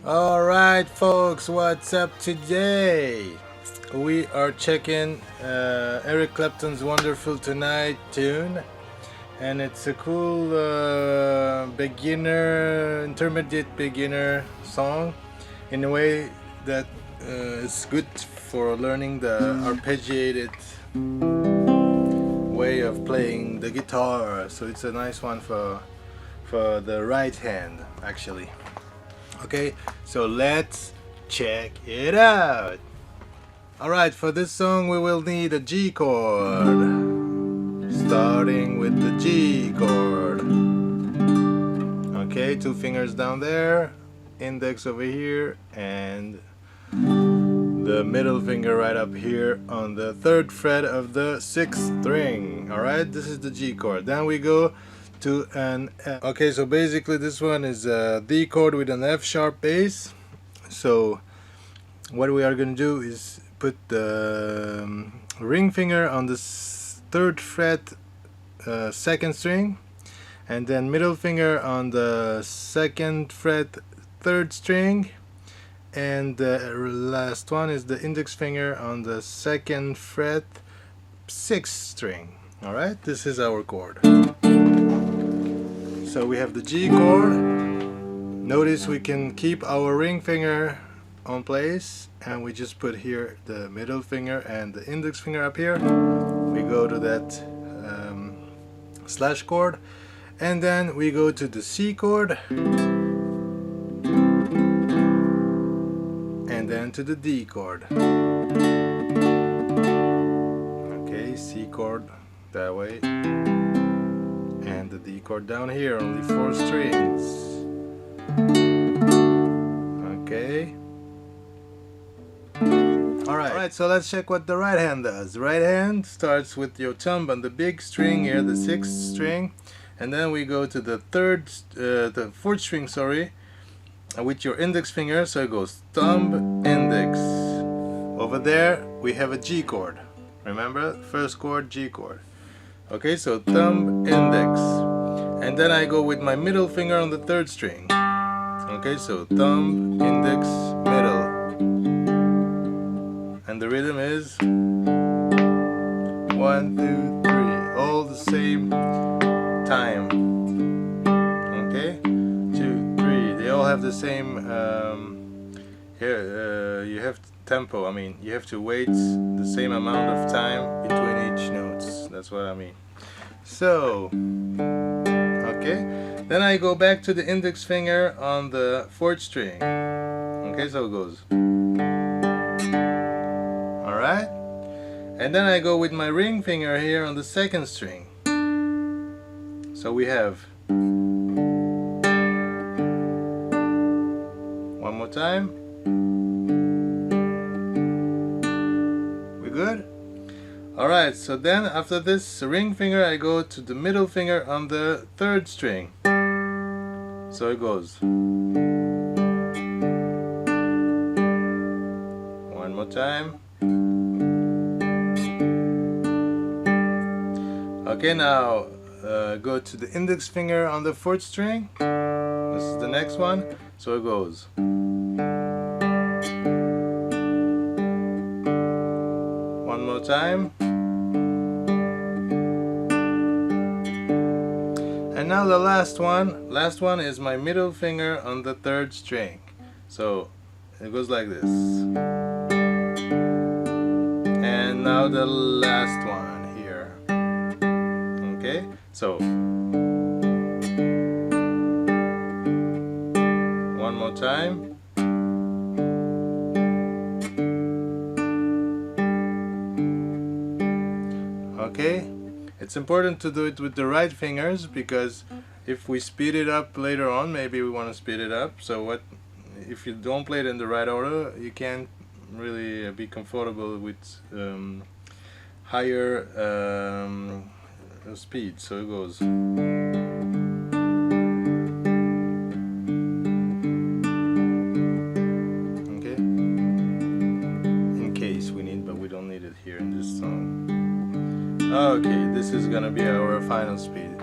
Alright folks, what's up today? We are checking Eric Clapton's Wonderful Tonight tune, and it's a cool intermediate beginner song in a way that is good for learning the arpeggiated way of playing the guitar. So it's a nice one for the right hand actually. Okay, so let's check it out. Alright, for this song we will need a G chord. Starting with the G chord. Okay, 2 fingers down there, index over here, and the middle finger right up here on the 3rd fret of the 6th string. Alright, this is the G chord. Then we go to an F. Okay, so basically this one is a D chord with an F sharp bass. So what we are going to do is put the ring finger on the 3rd fret 2nd string, and then middle finger on the 2nd fret 3rd string, and the last one is the index finger on the 2nd fret 6th string. Alright, this is our chord. So we have the G chord. Notice we can keep our ring finger on place, and we just put here the middle finger and the index finger up here. We go to that slash chord, and then we go to the C chord, and then to the D chord. Okay, C chord that way, and the D chord down here, only 4 strings. Okay. Alright, so let's check what the right hand does. The right hand starts with your thumb on the big string here, the 6th string, and then we go to the 4th string, sorry, with your index finger, so it goes thumb, index. Over there we have a G chord. Remember, first chord, G chord. Okay, so thumb, index, and then I go with my middle finger on the 3rd string. Okay, so thumb, index, middle, and the rhythm is 1, 2, 3, all the same time. Okay, 2, 3, they all have the same here you have tempo, I mean you have to wait the same amount of time between each notes, that's what I mean. So okay, then I go back to the index finger on the 4th string. Okay, so it goes. Alright, and then I go with my ring finger here on the 2nd string. So we have, one more time. We good? Alright, so then after this ring finger I go to the middle finger on the 3rd string. So it goes. One more time. Okay, now go to the index finger on the 4th string. This is the next one. So it goes. One more time. And now the last one. Last one is my middle finger on the 3rd string. So it goes like this. And now the last one here. Okay, so one more time. Okay, it's important to do it with the right fingers, because if we speed it up later on, maybe we want to speed it up. So what if you don't play it in the right order, you can't really be comfortable with higher speed. So it goes. Okay, in case we need, but we don't need it here in this song. Okay, this is gonna be our final speed.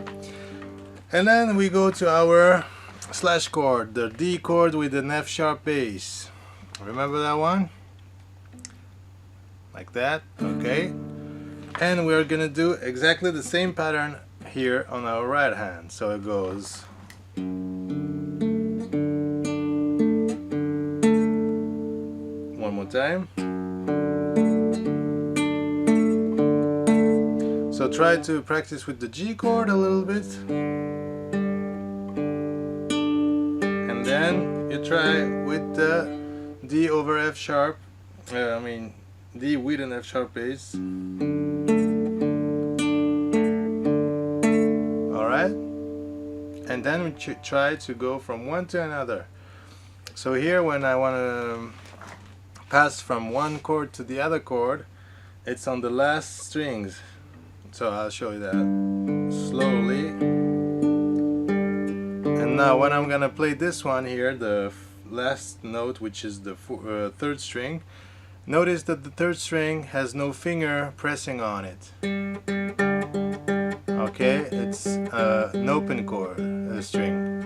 And then we go to our slash chord, the D chord with an F sharp bass. Remember that one? Like that, okay. And we're gonna do exactly the same pattern here on our right hand. So it goes one more time. So try to practice with the G chord a little bit. And then you try with the D over F sharp, D with an F sharp bass. Alright? And then we try to go from one to another. So here when I want to pass from one chord to the other chord, it's on the last strings. So I'll show you that slowly. And now when I'm gonna play this one here, the last note, which is the third string, notice that the third string has no finger pressing on it. Okay, it's an open chord,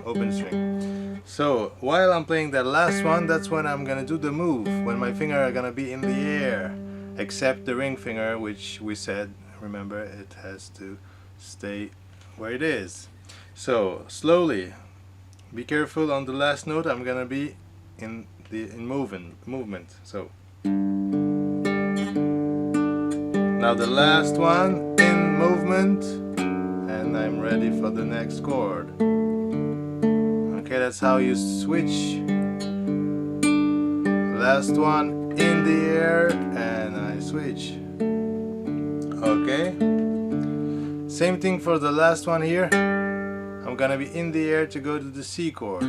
open string. So while I'm playing that last one, that's when I'm gonna do the move, when my finger are gonna be in the air, except the ring finger, which we said, remember, it has to stay where it is. So slowly, be careful on the last note. I'm gonna be in movement. So now the last one in movement, and I'm ready for the next chord. Okay, that's how you switch. Last one in the air, and I switch. Okay, same thing for the last one here. I'm gonna be in the air to go to the C chord,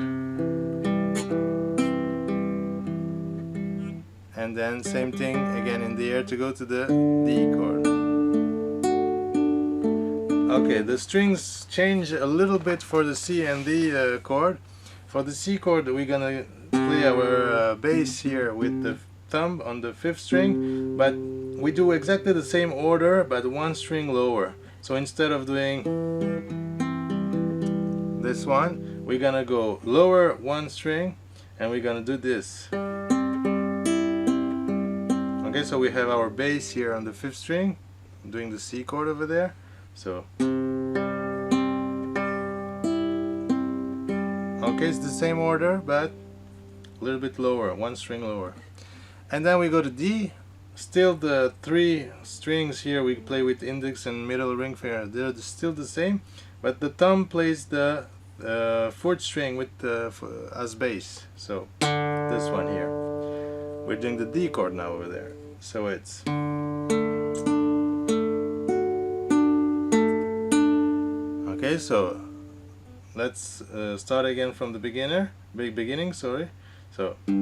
and then same thing again in the air to go to the D chord. Okay, the strings change a little bit for the C and D chord. For the C chord, we're gonna play our bass here with the thumb on the 5th string, but we do exactly the same order, but one string lower. So instead of doing this one, we're gonna go lower one string, and we're gonna do this. Okay, so we have our bass here on the 5th string, doing the C chord over there. So okay, it's the same order, but a little bit lower, one string lower. And then we go to D. Still the 3 strings here we play with index and middle ring finger, they're still the same, but the thumb plays the 4th string with as bass. So this one here, we're doing the D chord now over there. So it's okay. So let's start again from the beginning. Sorry. So in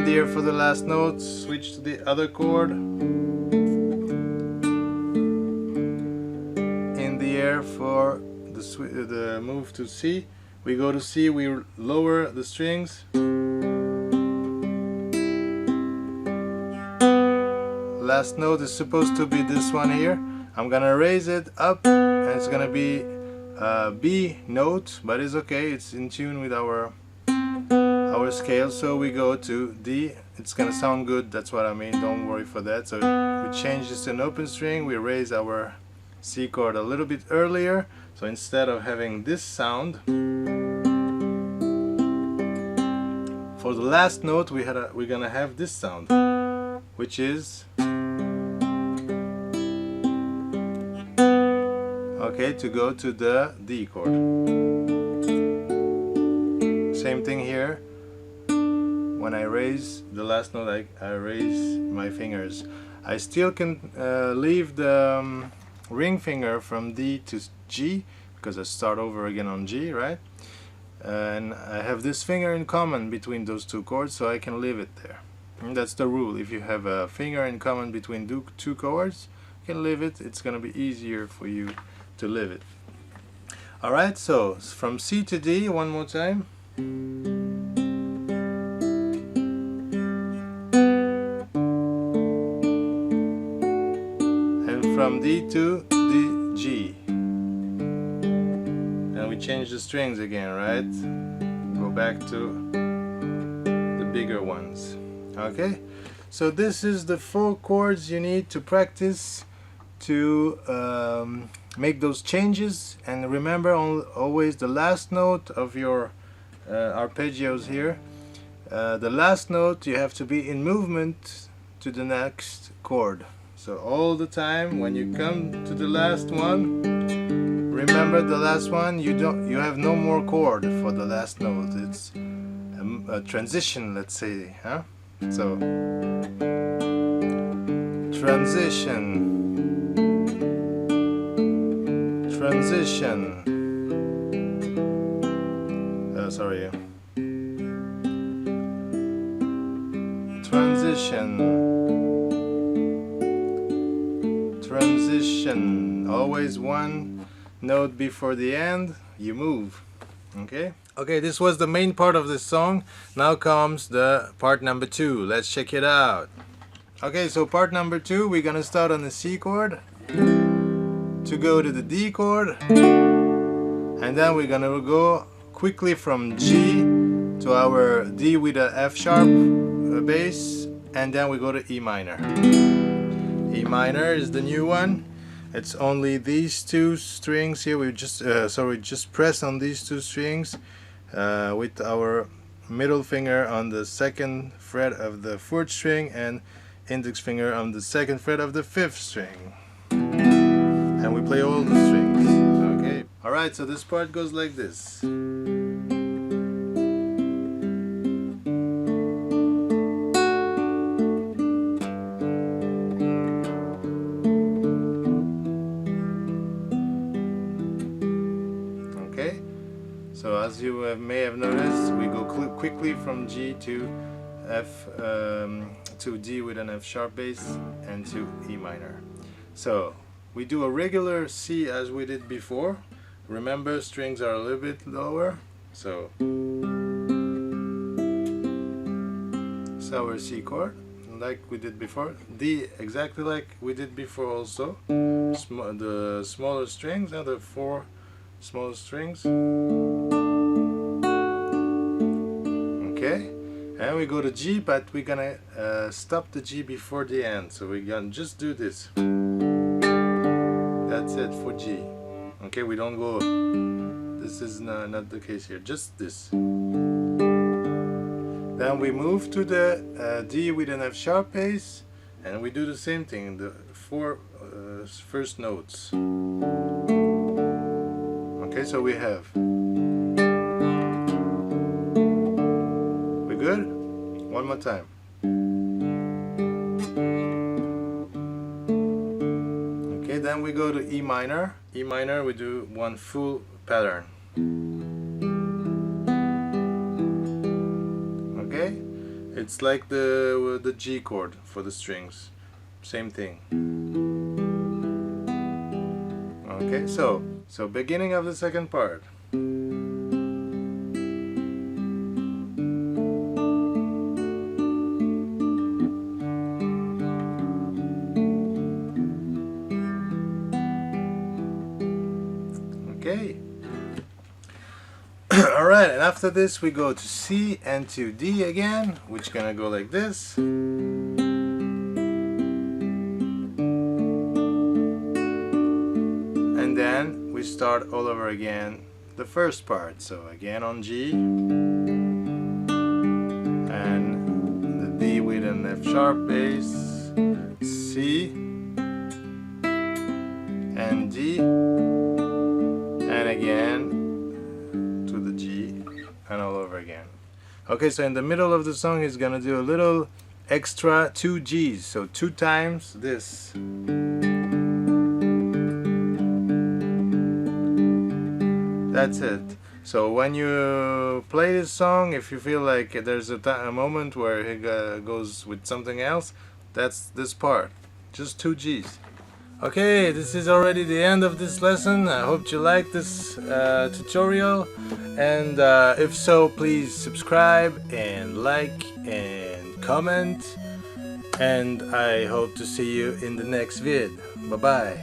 the air for the last note, switch to the other chord. In the air for the move to C, we go to C, we lower the strings. Last note is supposed to be this one here. I'm gonna raise it up, and it's gonna be a B note, but it's okay, it's in tune with our scale. So we go to D. It's gonna sound good, that's what I mean, don't worry for that. So we change this to an open string, we raise our C chord a little bit earlier. So instead of having this sound, for the last note we're gonna have this sound, which is okay, to go to the D chord. Same thing here. When I raise the last note, I raise my fingers. I still can leave the ring finger from D to G, because I start over again on G, right? And I have this finger in common between those two chords, so I can leave it there. And that's the rule. If you have a finger in common between two chords, you can leave it. It's gonna be easier for you to live it. Alright, so from C to D one more time. And from D to D, G. we change the strings again, right? Go back to the bigger ones. Okay, so this is the 4 chords you need to practice to make those changes. And remember, always the last note of your arpeggios here, the last note you have to be in movement to the next chord. So all the time when you come to the last one, remember the last one, you have no more chord for the last note. It's a transition, let's say, huh? So transition, sorry, transition, always one note before the end, you move. Okay, this was the main part of this song. Now comes the part number 2. Let's check it out. Okay, so part number 2, we're gonna start on the C chord to go to the D chord, and then we're gonna go quickly from G to our D with a F sharp bass, and then we go to E minor. E minor is the new one. It's only these 2 strings here. We just just press on these 2 strings with our middle finger on the 2nd fret of the 4th string and index finger on the 2nd fret of the 5th string, and we play all the strings. Okay, alright, so this part goes like this. So as you may have noticed, we go quickly from G to F to D with an F sharp bass and to E minor. So we do a regular C as we did before. Remember, strings are a little bit lower. So it's our C chord, like we did before. D exactly like we did before also. The smaller strings are the 4 small strings. Okay, and we go to G, but we're gonna stop the G before the end, so we're gonna just do this. That's it for G. Okay, we don't go, this is not the case here, just this. Then we move to the D with an F sharp bass, and we do the same thing, the 4 first notes. Okay, so we have, we good? One more time. Okay, then we go to E minor. E minor, we do one full pattern. Okay, it's like the G chord for the strings. Same thing. Okay, so beginning of the second part. Okay. Alright, and after this we go to C and to D again, which gonna go like this. And then we start all over again the first part. So again on G and the D with an F sharp bass, C and D, and again to the G and all over again. Okay, so in the middle of the song he's gonna do a little extra 2 G's, so 2 times this. That's it. So when you play this song, if you feel like there's a moment where he goes with something else, that's this part. Just 2 G's. Okay, this is already the end of this lesson. I hope you liked this tutorial, and if so, please subscribe and like and comment, and I hope to see you in the next vid. Bye bye.